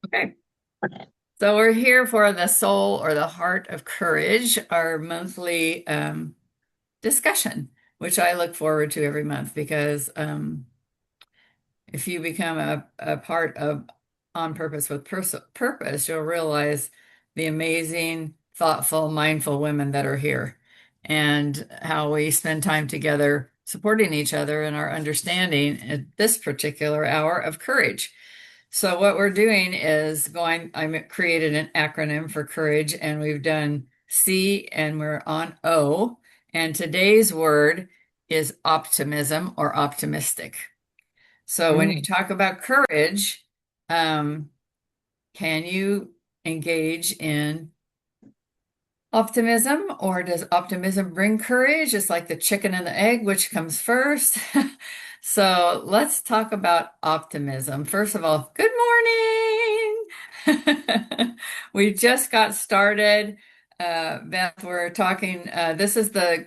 Okay. So we're here for the soul or the heart of courage, our monthly discussion, which I look forward to every month because if you become a part of On Purpose with Purpose, you'll realize the amazing, thoughtful, mindful women that are here and how we spend time together supporting each other in our understanding at this particular hour of courage. So what we're doing is I created an acronym for courage, and we've done C and we're on O. And today's word is optimism or optimistic. So when you Mm. talk about courage, um, can you engage in optimism, or does optimism bring courage? It's like the chicken and the egg, which comes first? So let's talk about optimism. First of all, good morning. We just got started. Beth, we're talking, this is the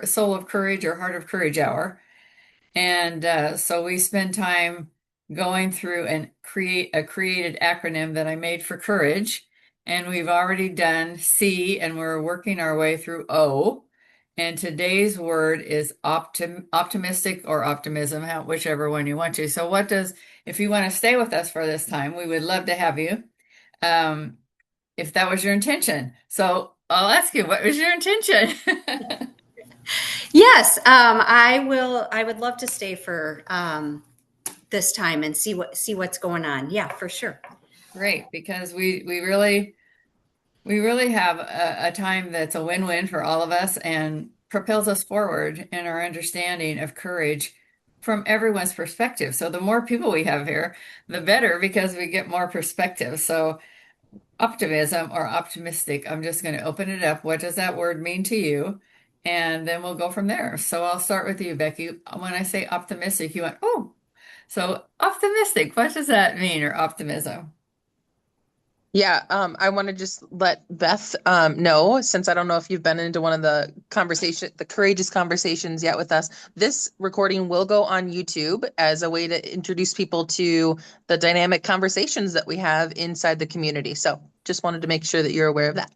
Soul of Courage or Heart of Courage Hour. And so we spend time going through and create a created acronym that I made for courage. And we've already done C and we're working our way through O. And today's word is optimistic or optimism, whichever one you want to. So if you want to stay with us for this time, we would love to have you. Um, if that was your intention. So I'll ask you, what was your intention? Yes, I will. I would love to stay for this time and see what's going on. Yeah, for sure. Great, because we really have a time that's a win-win for all of us and propels us forward in our understanding of courage from everyone's perspective. So the more people we have here, the better because we get more perspective. So optimism or optimistic, I'm just going to open it up. What does that word mean to you? And then we'll go from there. So I'll start with you, Becky. When I say optimistic, you went, oh, so optimistic, what does that mean or optimism? Yeah, I want to just let Beth know, since I don't know if you've been into one of the courageous conversations yet with us. This recording will go on YouTube as a way to introduce people to the dynamic conversations that we have inside the community. So just wanted to make sure that you're aware of that.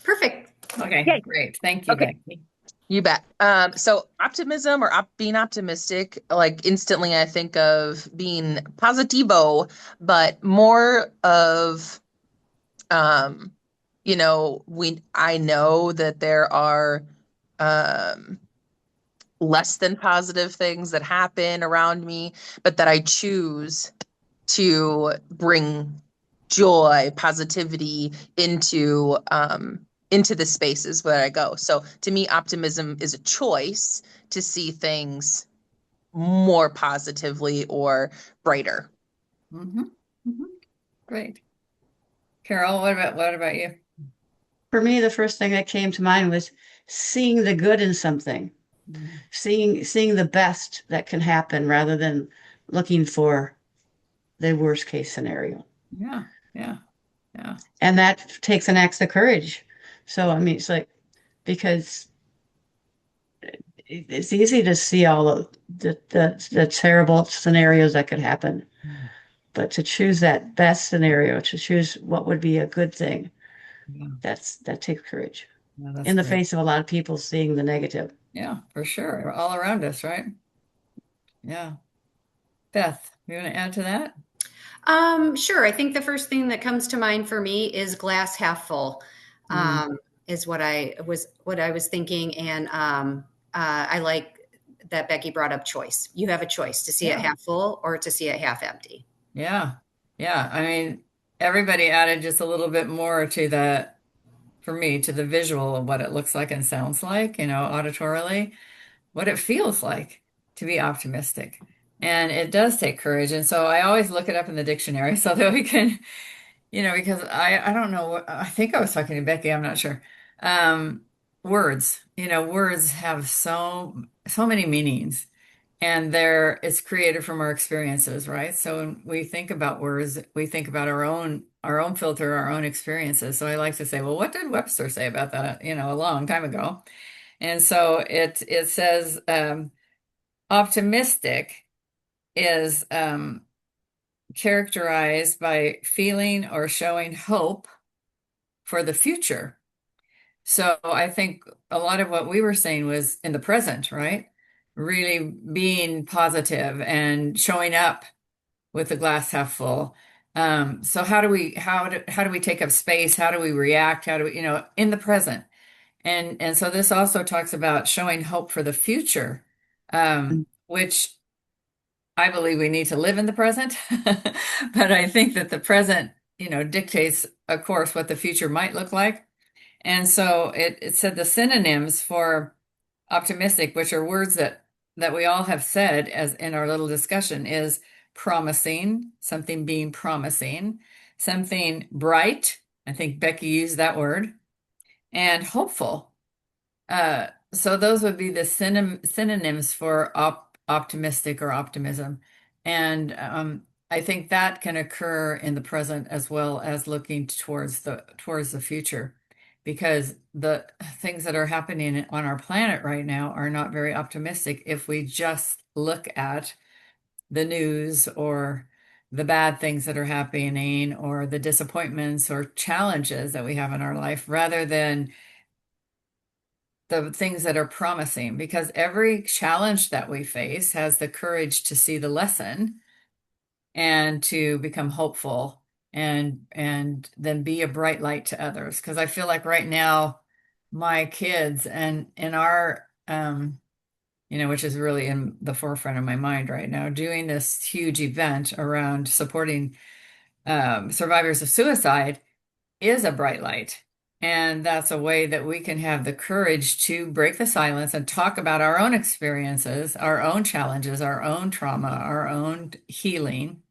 Perfect. Okay, Yay. great. Thank you, Okay. Becky. You bet. So optimism or being optimistic, like instantly I think of being positivo, but more of um, I know that there are um, less than positive things that happen around me, but that I choose to bring joy, positivity into the spaces where I go. So to me, optimism is a choice to see things more positively or brighter. Hmm. Hmm. Great. Carol, what about you? For me, the first thing that came to mind was seeing the good in something, Mhm. seeing the best that can happen rather than looking for the worst case scenario. Yeah, yeah, yeah. And that takes an act of courage. So, I mean, it's like, because it's easy to see all of the terrible scenarios that could happen, but to choose that best scenario, to choose what would be a good thing, Yeah, that takes courage yeah, that's in the great. face of a lot of people seeing the negative. Yeah, for sure. All around us, right? Yeah. Beth, you want to add to that? Sure. I think the first thing that comes to mind for me is glass half full. Mm, Is what I was thinking, and I like that Becky brought up choice. You have a choice to see it yeah, half full or to see it half empty. yeah, yeah. I mean, everybody added just a little bit more to for me, to the visual of what it looks like and sounds like, auditorily, what it feels like to be optimistic. And it does take courage. And so I always look it up in the dictionary so that we can, because I don't know I think I was talking to Becky, I'm not sure. Um, words have so many meanings and it's created from our experiences, right? So when we think about words, we think about our own filter, our own experiences. So I like to say, well, what did Webster say about that, a long time ago? And so it says optimistic is characterized by feeling or showing hope for the future. So I think a lot of what we were saying was in the present, right? Really being positive and showing up with the glass half full. So how do we take up space? How do we react? How do we, in the present? And so this also talks about showing hope for the future, which I believe we need to live in the present. But I think that the present, dictates, of course, what the future might look like. And so it said the synonyms for optimistic, which are words that we all have said as in our little discussion, is promising, something being promising, something bright. I think Becky used that word, and hopeful. So those would be the synonyms for optimistic or optimism. And I think that can occur in the present as well as looking towards the future, because the things that are happening on our planet right now are not very optimistic if we just look at the news or the bad things that are happening or the disappointments or challenges that we have in our life rather than the things that are promising, because every challenge that we face has the courage to see the lesson and to become hopeful and then be a bright light to others. Because I feel like right now my kids and in our which is really in the forefront of my mind right now, doing this huge event around supporting survivors of suicide is a bright light. And that's a way that we can have the courage to break the silence and talk about our own experiences, our own challenges, our own trauma, our own healing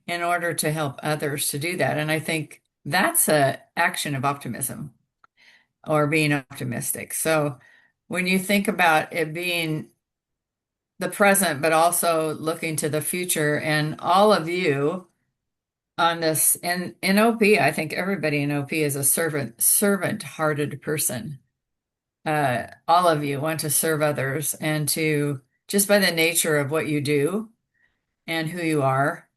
in order to help others to do that. And I think that's a action of optimism or being optimistic. So when you think about it being the present, but also looking to the future, and all of you on this in OP, I think everybody in OP is a servant-hearted person. All of you want to serve others and to just by the nature of what you do and who you are,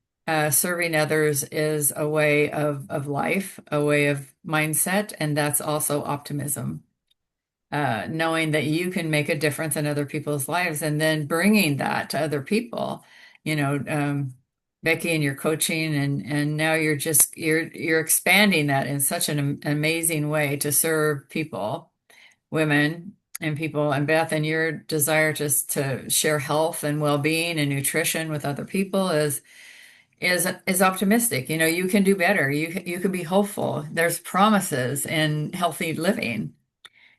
serving others is a way of life, a way of mindset, and that's also optimism. Knowing that you can make a difference in other people's lives and then bringing that to other people, you know, Becky, and your coaching and now you're expanding that in such an amazing way to serve people, women and people, and Beth, and your desire to share health and well-being and nutrition with other people is optimistic. You can do better. You can be hopeful. There's promises in healthy living.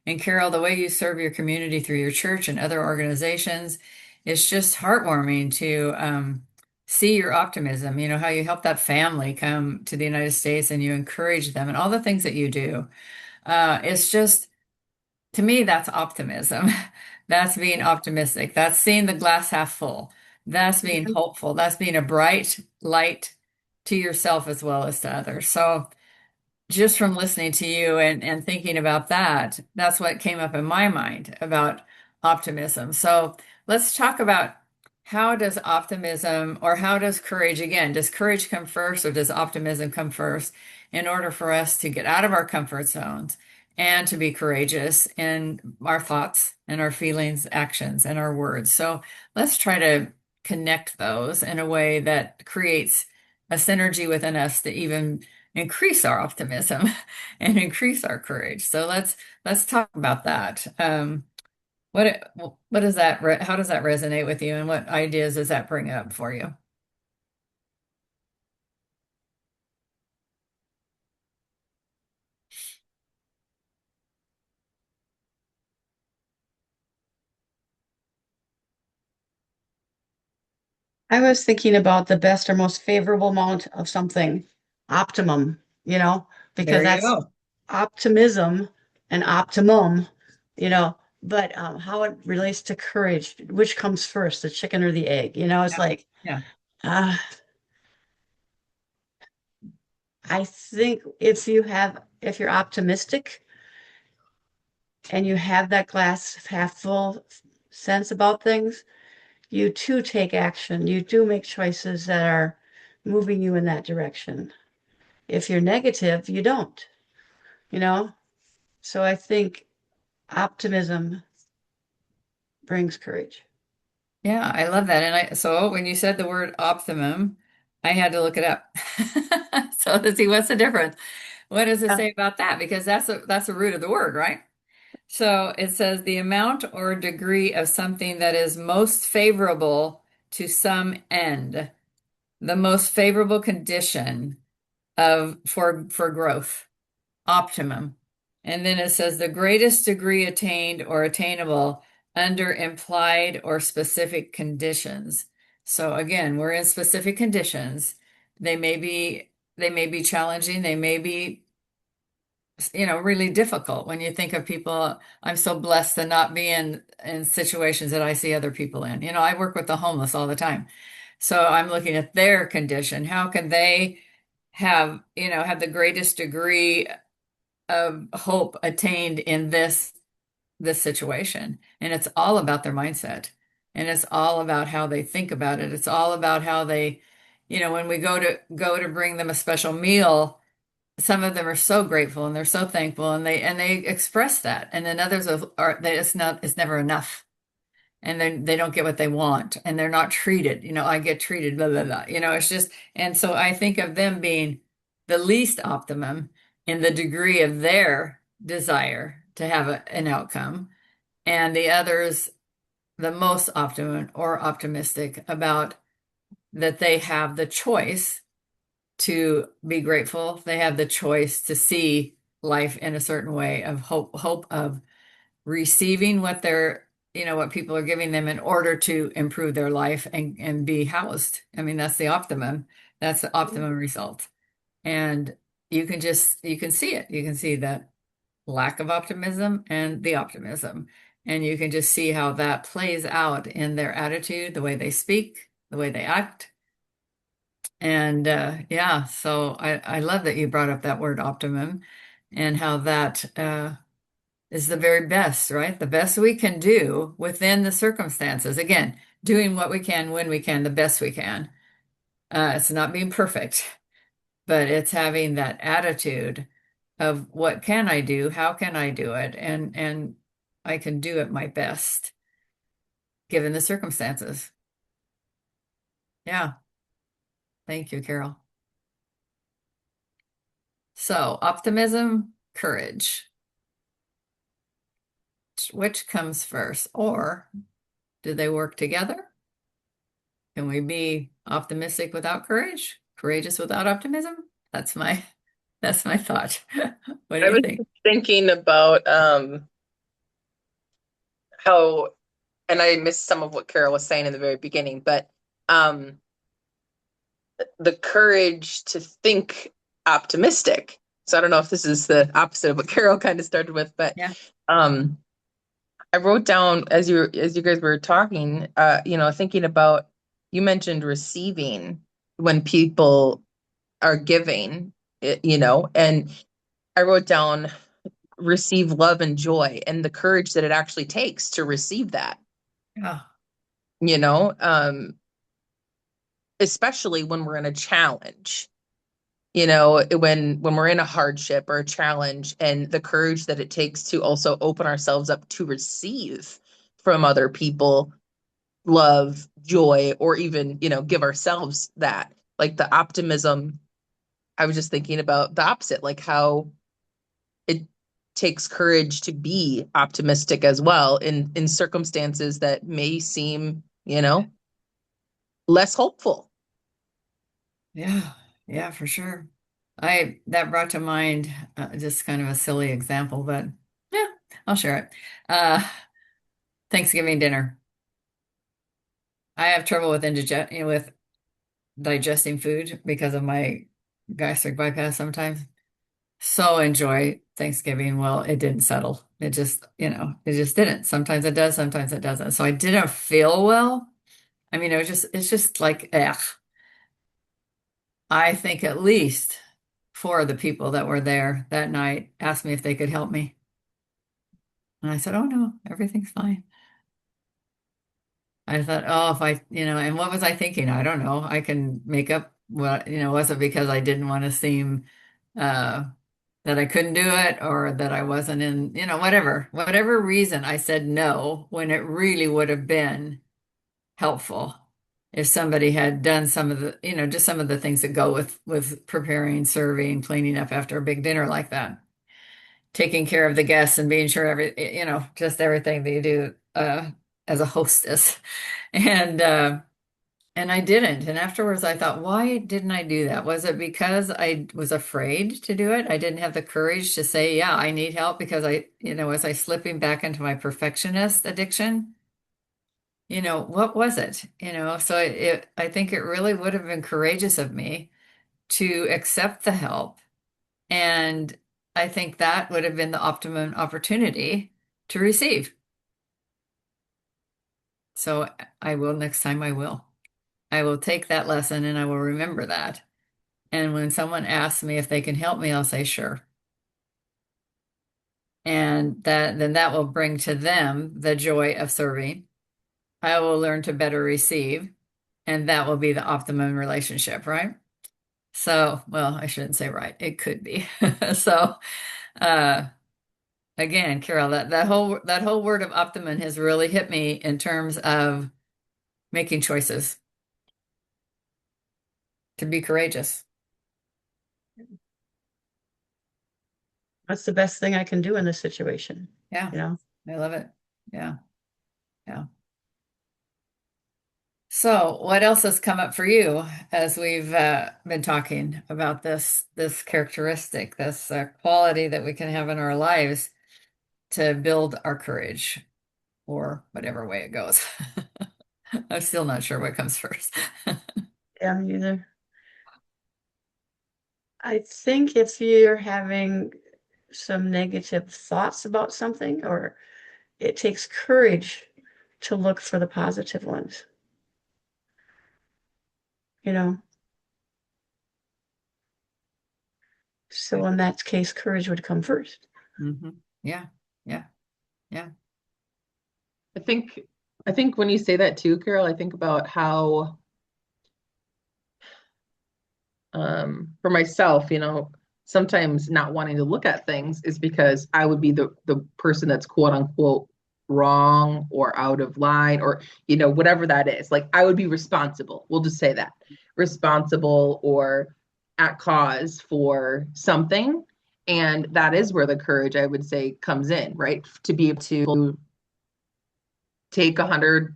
And Carol, the way you serve your community through your church and other organizations, it's just heartwarming to see your optimism. You know, how you help that family come to the United States and you encourage them and all the things that you do. It's just, to me, that's optimism. That's being optimistic. That's seeing the glass half full. That's being hopeful. That's being a bright light to yourself as well as to others. So, just from listening to you and thinking about that, that's what came up in my mind about optimism. So let's talk about, how does optimism or how does courage, again, does courage come first or does optimism come first in order for us to get out of our comfort zones and to be courageous in our thoughts and our feelings, actions, and our words? So let's try to connect those in a way that creates a synergy within us to even increase our optimism and increase our courage. So let's talk about that. What does that how does that resonate with you, and what ideas does that bring up for you? I was thinking about the best or most favorable amount of something, optimum, because There you that's go. optimism and optimum, but how it relates to courage, which comes first, the chicken or the egg? It's Yeah. like, Yeah. uh, I think if you're optimistic and you have that glass half full sense about things, you too take action. You do make choices that are moving you in that direction. If you're negative, you don't, you know? So I think optimism brings courage. Yeah, I love that. And so when you said the word optimum, I had to look it up. So to see what's the difference. What does it Yeah. say about that? Because that's the root of the word, right? So it says the amount or degree of something that is most favorable to some end, the most favorable condition of for growth, optimum. And then it says the greatest degree attained or attainable under implied or specific conditions. So again, we're in specific conditions. They may be challenging, they may be, really difficult. When you think of people, I'm so blessed to not be in situations that I see other people in. I work with the homeless all the time. So I'm looking at their condition. How can they have the greatest degree of hope attained in this situation? And it's all about their mindset. And it's all about how they think about it. It's all about how they, when we go to bring them a special meal, some of them are so grateful and they're so thankful and they express that. And then others are that it's never enough. And then they don't get what they want and they're not treated. I get treated, blah, blah, blah. It's just, and so I think of them being the least optimum in the degree of their desire to have an outcome, and the others the most optimum or optimistic about that they have the choice to be grateful. They have the choice to see life in a certain way of hope of receiving what people are giving them in order to improve their life and be housed. I mean, that's the optimum. That's the optimum result. And you can see it. You can see that lack of optimism and the optimism. And you can just see how that plays out in their attitude, the way they speak, the way they act. And yeah, so I love that you brought up that word optimum and how that is the very best, right? The best we can do within the circumstances. Again, doing what we can when we can, the best we can. It's not being perfect, but it's having that attitude of what can I do? How can I do it? And I can do it my best given the circumstances. Yeah. Thank you, Carol. So, optimism, courage. Which comes first? Or do they work together? Can we be optimistic without courage? Courageous without optimism? That's my thought. What do I you was think? just thinking about how, and I missed some of what Carol was saying in the very beginning, but um, the courage to think optimistic. So I don't know if this is the opposite of what Carol kind of started with, but Yeah. um, I wrote down as you guys were talking, thinking about, you mentioned receiving when people are giving, and I wrote down receive love and joy and the courage that it actually takes to receive that, Yeah. you know, um, especially when we're in a challenge, when we're in a hardship or a challenge, and the courage that it takes to also open ourselves up to receive from other people love, joy, or even, give ourselves that. Like the optimism, I was just thinking about the opposite, like how it takes courage to be optimistic as well in circumstances that may seem, less hopeful. Yeah. Yeah, for sure. That brought to mind just kind of a silly example, but yeah, I'll share it. Thanksgiving dinner. I have trouble with digesting food because of my gastric bypass sometimes. So enjoy Thanksgiving. Well, it didn't settle. It just didn't. Sometimes it does, sometimes it doesn't. So I didn't feel well. I mean, it's just like, ugh. I think at least four of the people that were there that night asked me if they could help me. And I said, oh no, everything's fine. I thought, oh, if I, and what was I thinking? I don't know. I can make up Well, wasn't because I didn't want to seem uh, that I couldn't do it or that I wasn't in, whatever reason I said no when it really would have been helpful if somebody had done some of the, just some of the things that go with preparing, serving, cleaning up after a big dinner like that, taking care of the guests and being sure just everything that you do as a hostess. And and I didn't. And afterwards, I thought, why didn't I do that? Was it because I was afraid to do it? I didn't have the courage to say, yeah, I need help because was I slipping back into my perfectionist addiction? What was it? So I think it really would have been courageous of me to accept the help. And I think that would have been the optimum opportunity to receive. So I will next time I will. I will take that lesson and I will remember that. And when someone asks me if they can help me, I'll say sure. And that will bring to them the joy of serving. I will learn to better receive, and that will be the optimum relationship, right? So, well, I shouldn't say right. It could be. So, uh, again, Carol, that whole word of optimum has really hit me in terms of making choices to be courageous. That's the best thing I can do in this situation. Yeah, You know, I love it. Yeah, yeah. So, what else has come up for you as we've been talking about this characteristic, this quality that we can have in our lives to build our courage, or whatever way it goes? I'm still not sure what comes first. yeah, me either. I think if you're having some negative thoughts about something, or it takes courage to look for the positive ones, you know. So in that case, courage would come first. Hmm. Yeah, yeah, yeah. I think I think when you say that too, Carol, I think about how for myself, sometimes not wanting to look at things is because I would be the person that's quote unquote wrong or out of line, or whatever that is. Like I would be responsible. We'll just say that. Responsible or at cause for something. And that is where the courage, I would say, comes in, right? To be able to take 100%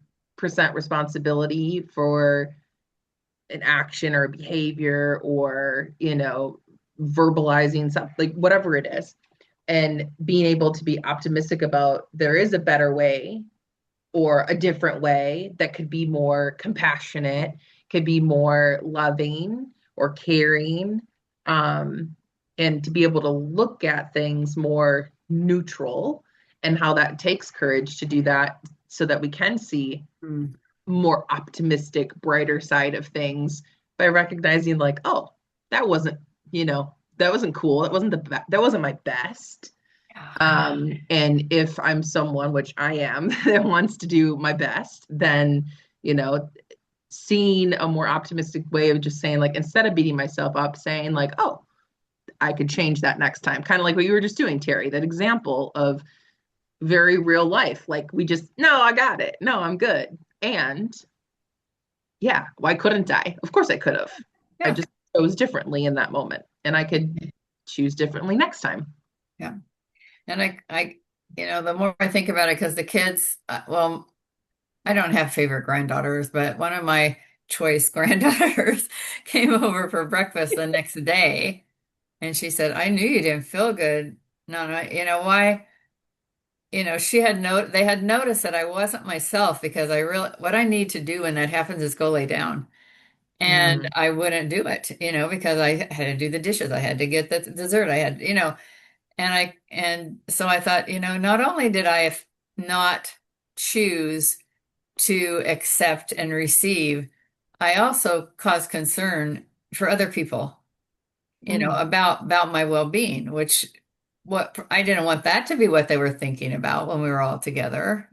responsibility for an action or a behavior, or verbalizing something, like whatever it is, and being able to be optimistic about there is a better way or a different way that could be more compassionate, could be more loving or caring, um, and to be able to look at things more neutral, and how that takes courage to do that so that we can see Mm. more optimistic, brighter side of things by recognizing like, oh, that wasn't, that wasn't cool. That wasn't my best. And if I'm someone, which I am, that wants to do my best, then, you know, seeing a more optimistic way of just saying, like, instead of beating myself up, saying, like, oh, I could change that next time. Kind of like what you were just doing, Terry, that example of very real life. Like, no, I got it. No, I'm good. And yeah, why couldn't I? Of course I could have. I Yeah, just chose differently in that moment, and I could choose differently next time. yeah. And the more I think about it, because the kids, well, I don't have favorite granddaughters, but one of my choice granddaughters came over for breakfast the next day, and she said, "I knew you didn't feel good." No, no, why? They had noticed that I wasn't myself because what I need to do when that happens is go lay down. And Mm, I wouldn't do it, because I had to do the dishes. I had to get the dessert. I had, and so I thought, not only did not choose to accept and receive, I also caused concern for other people, mm, about my well-being, which what I didn't want that to be what they were thinking about when we were all together,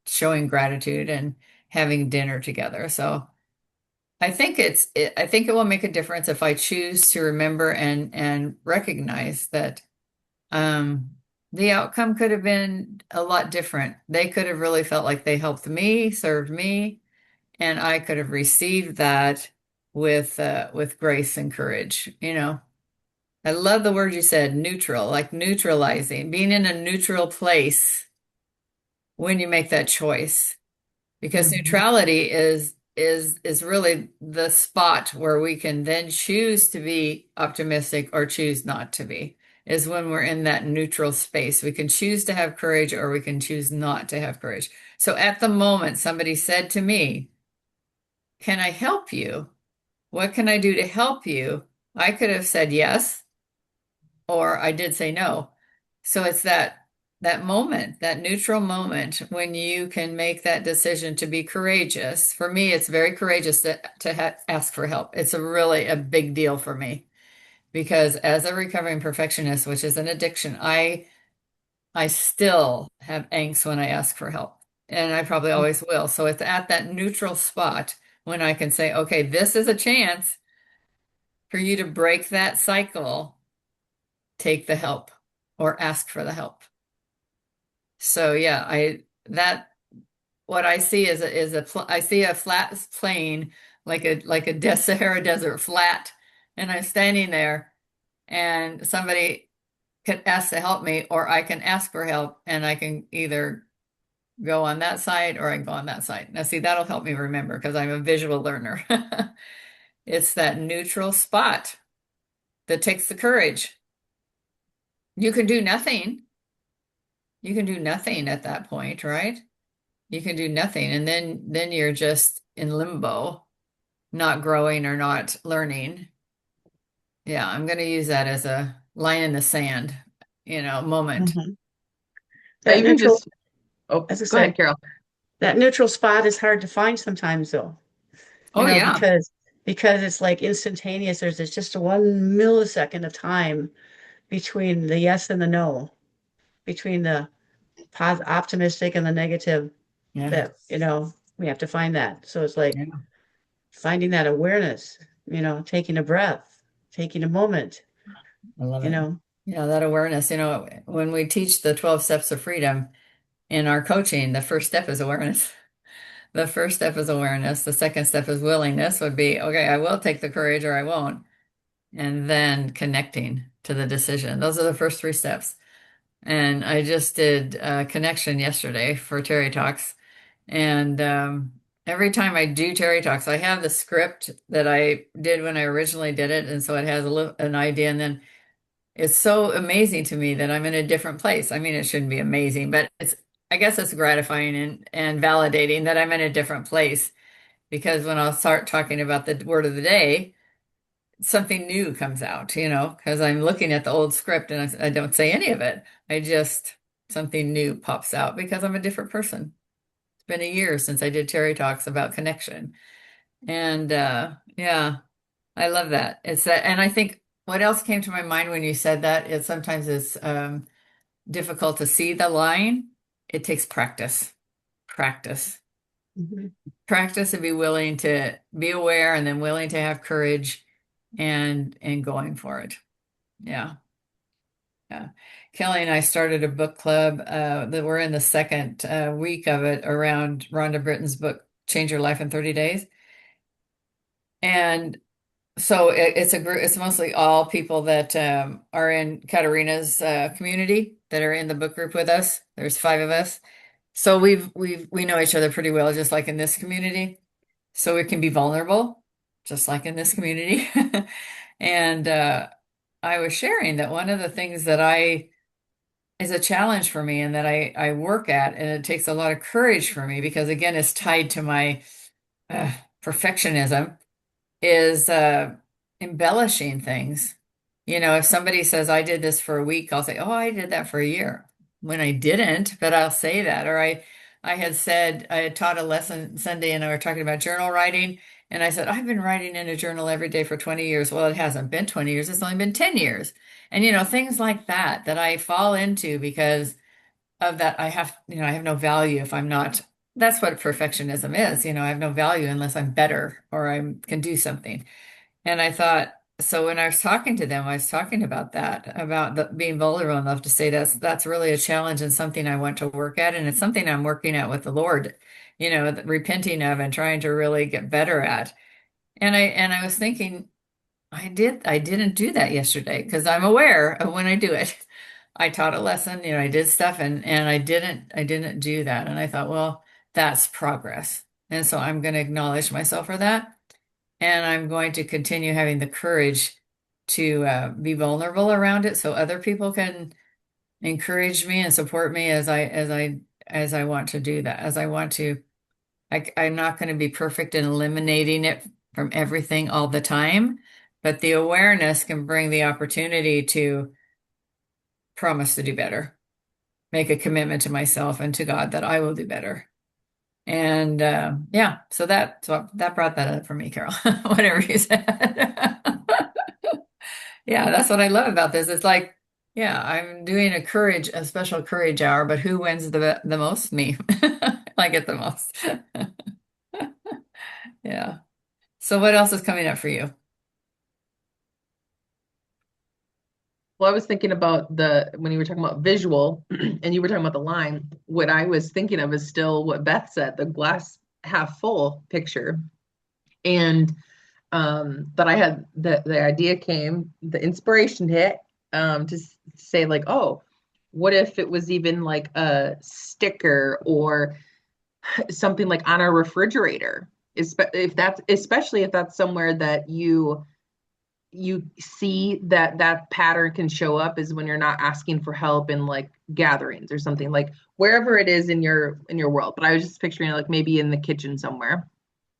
showing gratitude and having dinner together. So I think it will make a difference if I choose to remember and recognize that um, the outcome could have been a lot different. They could have really felt like they helped me, served me, and I could have received that with grace and courage. You know, I love the word you said, neutral, like neutralizing, being in a neutral place when you make that choice. Because Mhm. neutrality is really the spot where we can then choose to be optimistic or choose not to be, is when we're in that neutral space. We can choose to have courage or we can choose not to have courage. So at the moment somebody said to me, "Can I help you? What can I do to help you?" I could have said yes, or I did say no. So it's that moment, that neutral moment when you can make that decision to be courageous. For me, it's very courageous to ask for help. It's a big deal for me because as a recovering perfectionist, which is an addiction, I still have angst when I ask for help, and I probably always will. So it's at that neutral spot when I can say, okay, this is a chance for you to break that cycle, take the help or ask for the help. So yeah, I that what I see I see a flat plain like a Sahara desert flat, and I'm standing there, and somebody could ask to help me, or I can ask for help, and I can either go on that side or I can go on that side. Now, see, that'll help me remember because I'm a visual learner. It's that neutral spot that takes the courage. You can do nothing. You can do nothing at that point, right? You can do nothing, and then you're just in limbo, not growing or not learning. Yeah, I'm going to use that as a line in the sand, moment. Mhm. Yeah, That even neutral, just, oh, as I go ahead, said, Carol. that neutral spot is hard to find sometimes, though. Oh yeah, Because it's like instantaneous. There's just a 1 millisecond of time between the yes and the no, between the optimistic and the negative. yeah, That we have to find that. So it's like yeah. finding that awareness. Taking a breath, taking a moment. I love You it. know. Yeah, that awareness. When we teach the 12 steps of freedom in our coaching, the first step is awareness. The first step is awareness. The second step is willingness, would be, okay, I will take the courage or I won't. And then connecting to the decision. Those are the first three steps. And I just did a connection yesterday for Terry Talks. And every time I do Terry Talks, I have the script that I did when I originally did it. And so it has an idea. And then it's so amazing to me that I'm in a different place. I mean, it shouldn't be amazing, but I guess it's gratifying and validating that I'm in a different place because when I'll start talking about the word of the day, something new comes out, because I'm looking at the old script and I don't say any of it. Something new pops out because I'm a different person. It's been a year since I did Terry Talks about connection. And yeah, I love that. It's that, and I think what else came to my mind when you said that is sometimes it's difficult to see the line. It takes practice, practice, Mhm. practice, and be willing to be aware, and then willing to have courage, and going for it. Yeah, yeah. Kelly and I started a book club that we're in the second week of it around Rhonda Britton's book, Change Your Life in 30 Days. And so it's a group, it's mostly all people that are in Katarina's community that are in the book group with us. There's five of us. So we know each other pretty well, just like in this community. So we can be vulnerable, just like in this community. And I was sharing that one of the things that I is a challenge for me and that I work at, and it takes a lot of courage for me because again, it's tied to my uh, perfectionism is embellishing things. If somebody says I did this for a week, I'll say, "Oh, I did that for a year." When I didn't, but I'll say that. Or I had said I had taught a lesson Sunday, and I were talking about journal writing, and I said I've been writing in a journal every day for 20 years. Well, it hasn't been 20 years; it's only been 10 years. And things like that I fall into because of that. I have no value if I'm not that's what perfectionism is. I have no value unless I'm better or I can do something. And I thought, so when I was talking to them, I was talking about that, about being vulnerable enough to say that's really a challenge and something I want to work at. And it's something I'm working at with the Lord, repenting of and trying to really get better at. And I was thinking, I didn't do that yesterday because I'm aware of when I do it. I taught a lesson, I did stuff and I didn't do that. And I thought, well, that's progress. And so I'm going to acknowledge myself for that. And I'm going to continue having the courage to be vulnerable around it so other people can encourage me and support me as I want to do that, as I want to. I'm not going to be perfect in eliminating it from everything all the time, but the awareness can bring the opportunity to promise to do better, make a commitment to myself and to God that I will do better. And yeah, so that brought that up for me, Carol. Whatever you said. Yeah, that's what I love about this. It's like, yeah, I'm doing a special courage hour, but who wins the most? Me. I get the most. Yeah. So what else is coming up for you? Well, I was thinking about when you were talking about visual and you were talking about the line, what I was thinking of is still what Beth said, the glass half full picture. And but I had the idea came, the inspiration hit, to say like, oh, what if it was even like a sticker or something like on our refrigerator? If that's especially if that's somewhere that you see that pattern can show up is when you're not asking for help in like gatherings or something, like wherever it is in your world. But I was just picturing like maybe in the kitchen somewhere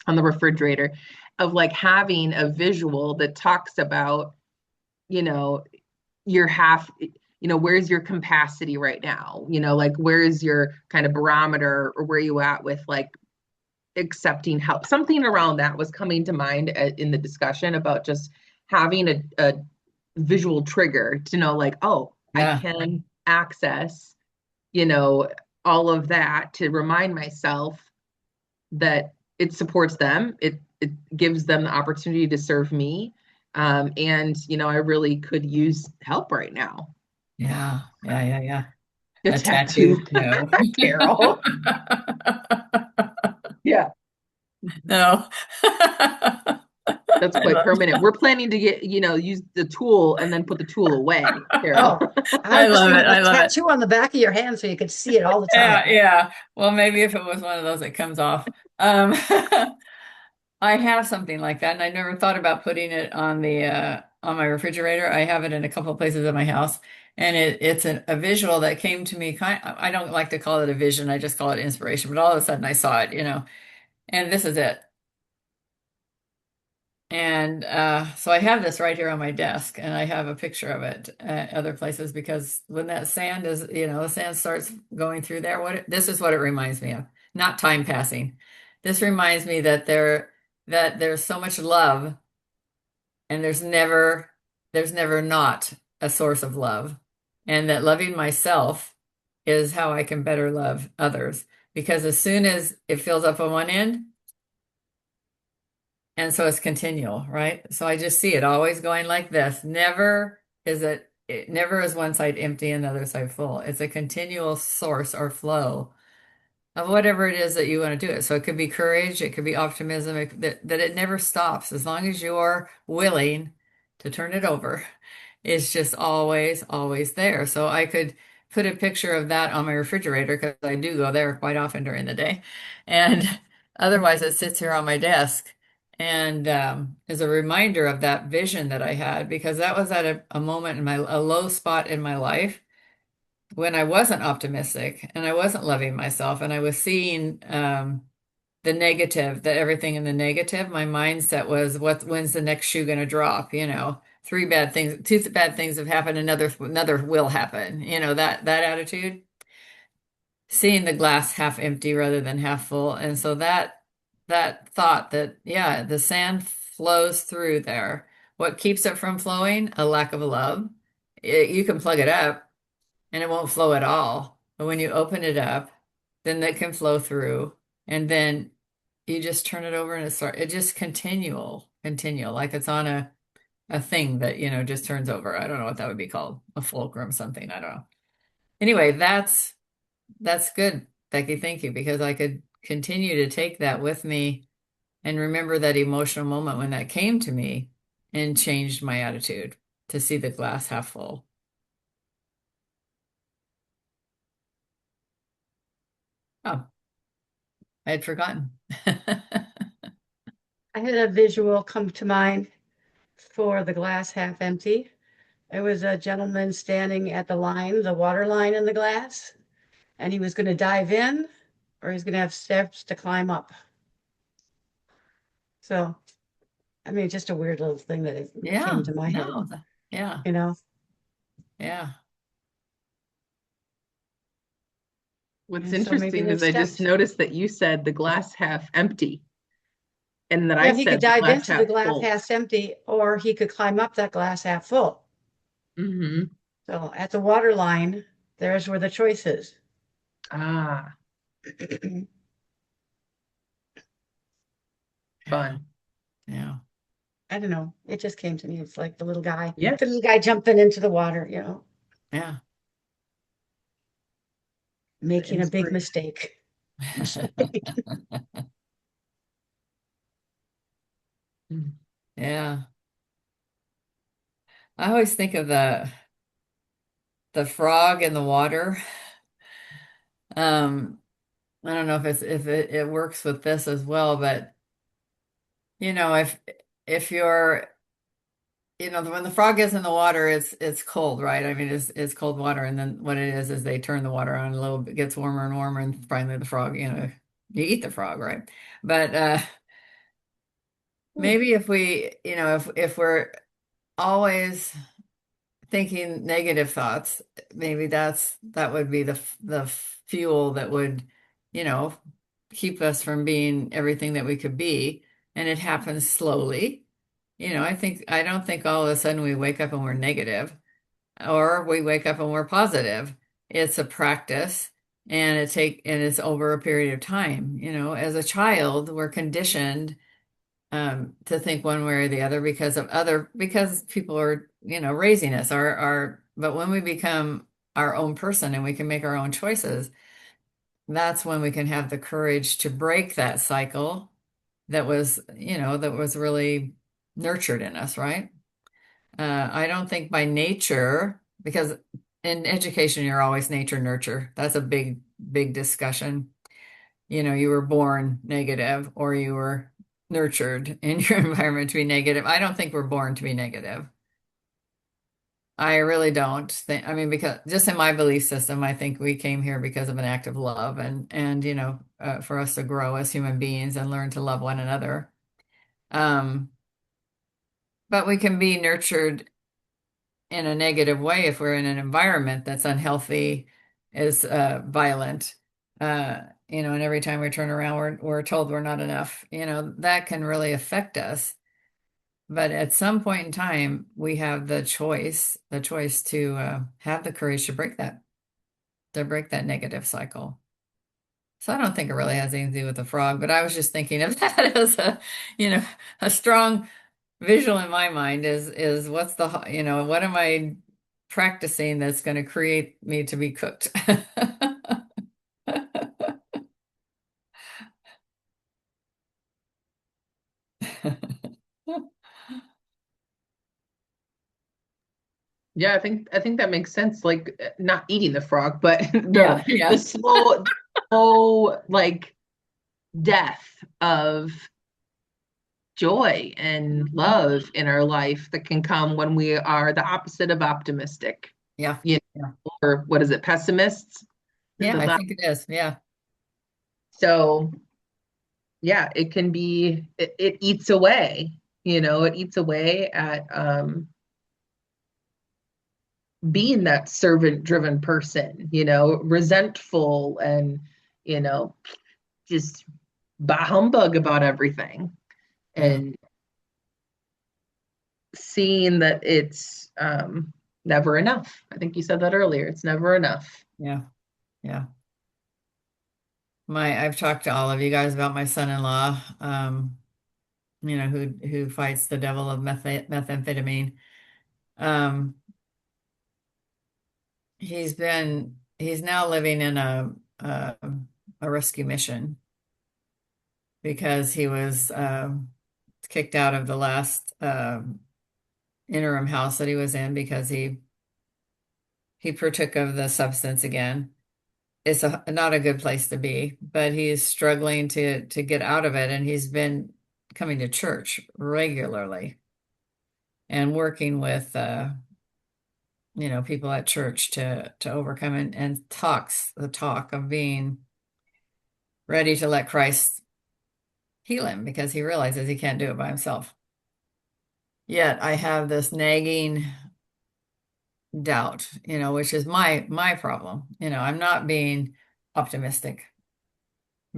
on the refrigerator, of like having a visual that talks about, you know, your half, where's your capacity right now? Like where is your kind of barometer, or where are you at with like accepting help? Something around that was coming to mind in the discussion about just having a visual trigger to know like, oh, I Yeah. can access, you know, all of that, to remind myself that it supports them. It gives them the opportunity to serve me. And I really could use help right now. Yeah. Yeah. Yeah. Yeah. A A tattoo, tattoo. No. Carol. Yeah, No. that's I quite love, permanent. We're planning to get, use the tool and then put the tool away, Carol. Oh, I I was love thinking it. a I love it. tattoo on the back of your hand so you could see it all the time. Yeah, yeah. Well, maybe if it was one of those that comes off. Um, I have something like that, and I never thought about putting it on my refrigerator. I have it in a couple of places in my house, and it's a visual that came to me. I don't like to call it a vision. I just call it inspiration. But all of a sudden, I saw it, and this is it. And so I have this right here on my desk, and I have a picture of it at other places because when that sand is, the sand starts going through there, this is what it reminds me of, not time passing. This reminds me that there's so much love, and there's never not a source of love, and that loving myself is how I can better love others. Because as soon as it fills up on one end, and so it's continual, right? So I just see it always going like this. It never is one side empty and the other side full. It's a continual source or flow of whatever it is that you want to do it. So it could be courage, it could be optimism, that it never stops as long as you're willing to turn it over. It's just always, always there. So I could put a picture of that on my refrigerator because I do go there quite often during the day. And otherwise, it sits here on my desk and is a reminder of that vision that I had because that was at a moment a low spot in my life when I wasn't optimistic and I wasn't loving myself and I was seeing the negative, that everything in the negative. My mindset was, when's the next shoe going to drop? Two bad things have happened, another will happen. That attitude, seeing the glass half empty rather than half full. And so that thought that, yeah, the sand flows through there. What keeps it from flowing? A lack of love. You can plug it up and it won't flow at all. But when you open it up, then that can flow through. And then you just turn it over and it just continual, like it's on a thing that, just turns over. I don't know what that would be called, a fulcrum, something. I don't know. Anyway, that's good, Becky. Thank you, because I could continue to take that with me and remember that emotional moment when that came to me and changed my attitude to see the glass half full. Oh, I had forgotten. I had a visual come to mind for the glass half empty. It was a gentleman standing at the water line in the glass, and he was going to dive in or he's going to have steps to climb up. So, I mean, just a weird little thing that it Yeah, came to my head, no, yeah, you know? yeah, What's And so maybe interesting is there's I just steps. noticed that you said the glass half empty and that I Yeah, he could said the dive glass into the half glass full. half empty, or he could climb up that glass half full. Hmm. So at the water line, there's where the choice is. Ah, yeah, fun. yeah, I don't know. It just came to me. It's like Yeah. the little guy jumping into the water, yeah. The making a big inspiration. mistake. Mm. Yeah. I always think of the frog in the water. Um, I don't know if it works with this as well, but if you're when the frog is in the water, it's cold, right? I mean, it's cold water, and then what it is they turn the water on a little bit, gets warmer and warmer, and finally the frog, you eat the frog, right? But maybe if we, if we're always thinking negative thoughts, maybe that would be the fuel that would, you know, keep us from being everything that we could be. And it happens slowly. I don't think all of a sudden we wake up and we're negative, or we wake up and we're positive. It's a practice, and it's over a period of time. As a child, we're conditioned to think one way or the other because people are, raising us. But when we become our own person and we can make our own choices, that's when we can have the courage to break that cycle that was really nurtured in us, right? I don't think by nature, because in education, you're always nature nurture. That's a big, big discussion. You were born negative or you were nurtured in your environment to be negative. I don't think we're born to be negative. I really don't think, I mean, because just in my belief system, I think we came here because of an act of love and for us to grow as human beings and learn to love one another. Um, but we can be nurtured in a negative way if we're in an environment that's unhealthy, is violent, and every time we turn around, we're told we're not enough. That can really affect us. But at some point in time, we have the choice to have the courage to break that negative cycle. So I don't think it really has anything to do with the frog, but I was just thinking of that as you know, a strong visual in my mind is what am I practicing that's going to create me to be cooked? Yeah, I think that makes sense. Like not eating the frog, but Yeah, the yeah, slow like death of joy and love in our life that can come when we are the opposite of optimistic. yeah, You yeah, know, or what is it, pessimists? Is yeah. it I that? think it is. Yeah, So yeah, it can be it eats away, it eats away at being that servant driven person, resentful and, you know, just bah humbug about everything. yeah, And seeing that it's never enough. I think you said that earlier. It's never enough. yeah, yeah. I've talked to all of you guys about my son-in-law, who fights the devil of methamphetamine. Um, he's now living in a rescue mission because he was kicked out of the last interim house that he was in because he partook of the substance again. It's not a good place to be, but he's struggling to get out of it, and he's been coming to church regularly and working with people at church to overcome and talks the talk of being ready to let Christ heal him because he realizes he can't do it by himself. Yet I have this nagging doubt, which is my problem. I'm not being optimistic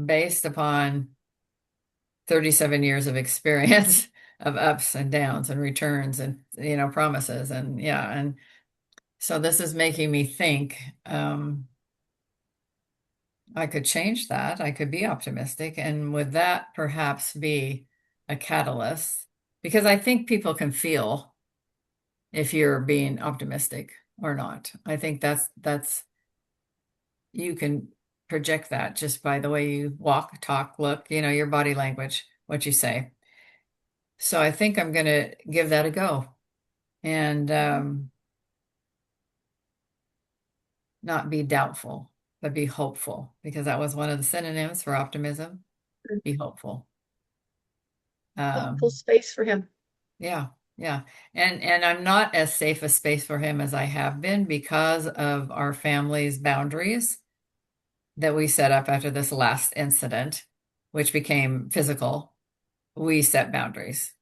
based upon 37 years of experience of ups and downs and returns and promises and so this is making me think I could change that. I could be optimistic, and would that perhaps be a catalyst? Because I think people can feel if you're being optimistic or not. I think that's you can project that just by the way you walk, talk, look, your body language, what you say. So I think I'm going to give that a go and not be doubtful, but be hopeful, because that was one of the synonyms for optimism. Be hopeful. Hopeful space for him. Yeah, yeah. And I'm not as safe a space for him as I have been because of our family's boundaries that we set up after this last incident, which became physical. We set boundaries,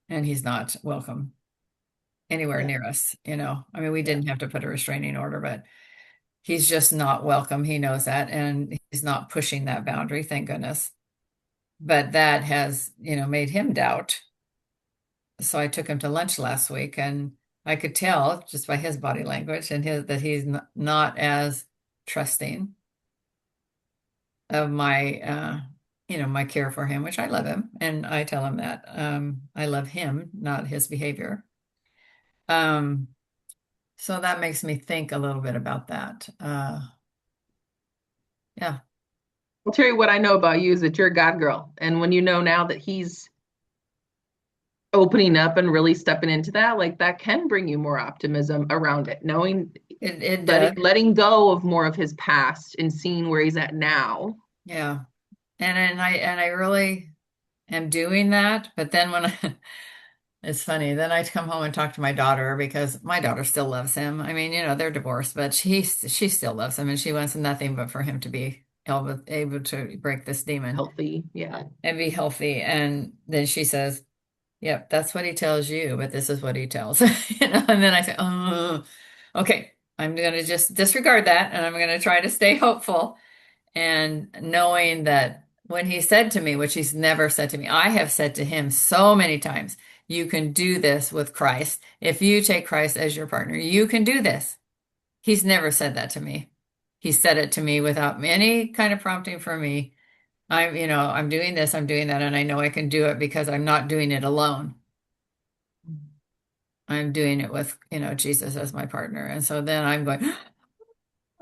and he's not welcome anywhere Yeah. near us. I mean, we didn't have to put a restraining order, but he's just not welcome. He knows that, and he's not pushing that boundary, thank goodness. But that has, made him doubt. So I took him to lunch last week, and I could tell just by his body language and that he's not as trusting of my care for him, which I love him, and I tell him that I love him, not his behavior. Um, so that makes me think a little bit about that. Yeah. I'll tell you what I know about you is that you're a God girl. And when you know now that he's opening up and really stepping into that, like that can bring you more optimism around it, knowing It does. letting go of more of his past and seeing where he's at now. Yeah. And I really am doing that. But then it's funny, then I come home and talk to my daughter because my daughter still loves him. I mean, they're divorced, but she still loves him, and she wants nothing but for him to be able to break this demon Healthy. Yeah. and be healthy. And then she says, "Yep, that's what he tells you, but this is what he tells." And then I say, "Oh, okay, I'm going to just disregard that, and I'm going to try to stay hopeful." And knowing that when he said to me, which he's never said to me, I have said to him so many times, you can do this with Christ. If you take Christ as your partner, you can do this. He's never said that to me. He said it to me without any kind of prompting for me. I'm doing this, I'm doing that, and I know I can do it because I'm not doing it alone. I'm doing it with, Jesus as my partner. And so then I'm going,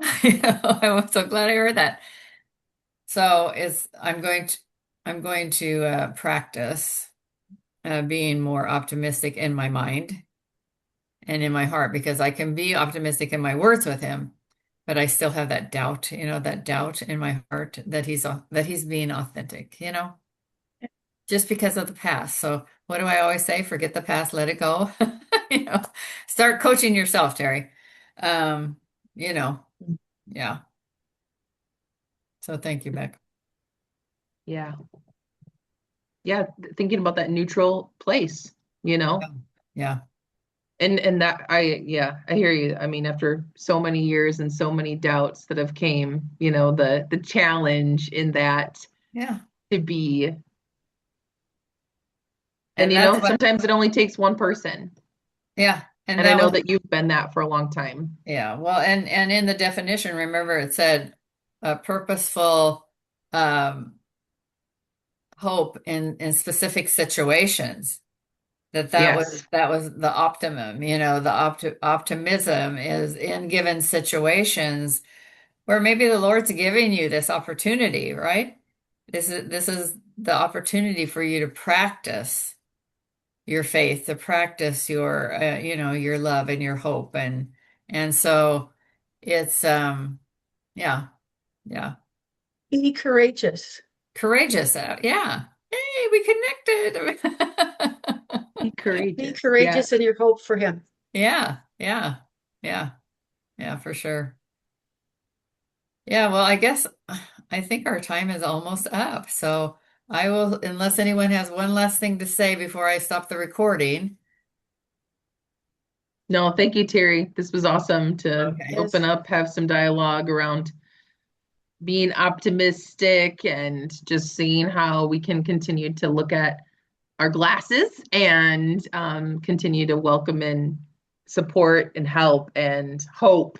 I'm so glad I heard that. So I'm going to practice being more optimistic in my mind and in my heart, because I can be optimistic in my words with him, but I still have that doubt, that doubt in my heart that he's being authentic, just because of the past. So what do I always say? Forget the past, let it go. You know, start coaching yourself, Terry. Um, yeah. So thank you, Beck. Yeah. Yeah. Thinking about that neutral place, you know? Yeah. And that yeah, I hear you. I mean, after so many years and so many doubts that have came, the challenge in that Yeah. to be, and And that's what, sometimes it only takes one person. yeah. And And I that know was, that you've been that for a long time. yeah. Well, and in the definition, remember it said a purposeful um, hope in specific situations. Yes. That was the optimum, the optimism is in given situations where maybe the Lord's giving you this opportunity, right? This is the opportunity for you to practice your faith, to practice your your love and your hope, and so it's yeah, yeah, Be courageous. courageous out. Yeah. Hey, we connected. Be Be courageous. Yes. courageous in your hope for him. Yeah, yeah, yeah, yeah, for sure. Yeah, well, I think our time is almost up. So I will, unless anyone has one last thing to say before I stop the recording. No, thank you, Terry. This was awesome to Okay. open Yes. up, have some dialogue around being optimistic and just seeing how we can continue to look at our glasses and continue to welcome in support and help and hope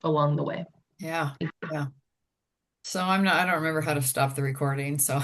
along the way. Yeah. Yeah. So I don't remember how to stop the recording. So